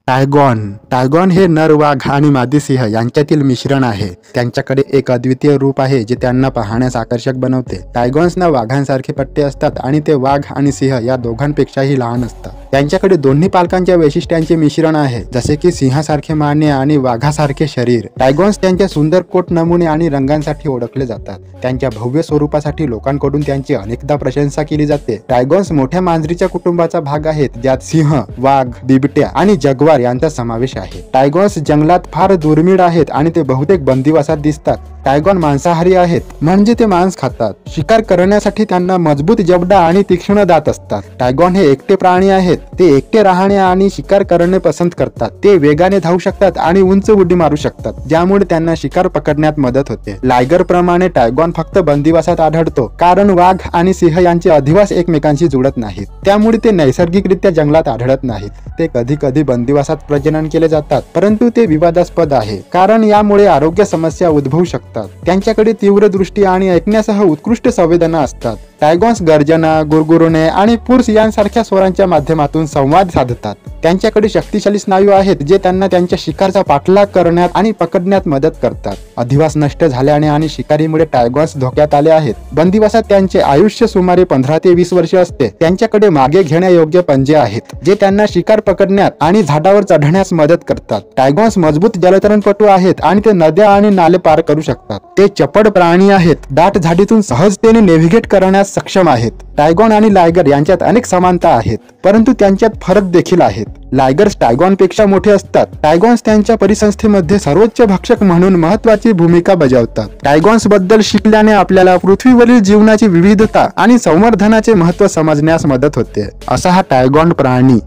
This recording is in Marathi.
टायगॉन हे नर वाघ आणि मादी सिंह यांच्यातील मिश्रण आहे। त्यांच्याकडे एक अद्वितीय रूप आहे जे त्यांना पाहण्यास आकर्षक बनवते। टायगॉन्सना वाघांसारखे पट्टे असतात आणि ते वाघ आणि सिंह या दोघांपेक्षाही लहान असतात। त्यांच्याकडे दोन्ही पालकांच्या वैशिष्ट्यांचे मिश्रण आहे, जसे की सिंहासारखे माने आणि वाघासारखे शरीर। टायगॉन्स त्यांच्या सुंदर कोट नमुने आणि रंगांसाठी ओळखले जातात। त्यांच्या भव्य स्वरूपासाठी लोकांकडून त्यांची अनेकदा प्रशंसा केली जाते। टायगॉन्स मोठ्या मांजरीच्या कुटुंबाचा भाग आहेत, ज्यात सिंह, वाघ, बिबट्या आणि जगवार यांचा समावेश आहे। टायगॉन्स जंगलात फार दुर्मिळ आहेत आणि ते बहुतेक बंदिवासात दिसतात। टायगॉन मांसाहारी आहेत, म्हणजे ते मांस खातात। शिकार करण्यासाठी त्यांना मजबूत जबडा आणि तीक्ष्ण दात असतात। टायगॉन हे एकटे प्राणी आहेत। ते एकटे राहणे आणि शिकार करणे पसंत करतात। ते वेगाने धावू शकतात आणि उंच उडी मारू शकतात, ज्यामुळे त्यांना शिकार पकडण्यात मदत होते। लायगर प्रमाणे टायगॉन फक्त बंदिवासात आढळतो, कारण वाघ आणि सिंह यांचे अधिवास एकमेकांशी जुळत नाहीत। त्यामुळे ते नैसर्गिकरित्या जंगलात आढळत नाहीत। ते कधी कधी बंदिवासात प्रजनन केले जातात, परंतु ते विवादास्पद आहे, कारण यामुळे आरोग्य समस्या उद्भवू शकतात। त्यांच्याकडे तीव्र दृष्टी आणि ऐकण्यासह उत्कृष्ट संवेदना असतात। टायगॉन्स गर्जना, गुरगुरणे आणि पुर्स यांसारख्या स्वरांच्या माध्यमातून संवाद साधतात। त्यांच्याकडे शक्तिशाली स्नायू आहेत जे त्यांना त्यांच्या शिकारचा पाठलाग करण्यात आणि पकडण्यात मदत करतात। अधिवास नष्ट झाल्याने आणि शिकारीमुळे टायगॉन्स धोक्यात आले आहेत। बंदिवासात त्यांचे आयुष्य सुमारे 15 ते 20 वर्षे असते। त्यांच्याकडे मागे घेण्यायोग्य पंजे आहेत जे त्यांना शिकार पकडण्यात आणि झाडावर चढण्यास मदत करतात। टायगॉन्स मजबूत जलतरणपटू आहेत आणि ते नद्या आणि नाले पार करू शकतात। ते चपळ प्राणी आहेत, दाट झाडीतून सहजतेने नेव्हिगेट करण्यास सक्षम आहेत। टायगॉन आणि लायगर यांच्यात अनेक समानता आहेत, परंतु त्यांच्यात फरक देखील आहेत। लायगर्स टायगॉनपेक्षा मोठे असतात। टायगॉन्स त्यांच्या परिसंस्थेमध्ये सर्वोच्च भक्षक म्हणून महत्त्वाची भूमिका बजावतात। टायगॉन्स बद्दल शिकल्याने आपल्याला पृथ्वीवरील जीवनाची विविधता आणि संवर्धनाचे महत्त्व समजण्यास मदत होते। असा हा टायगॉन प्राणी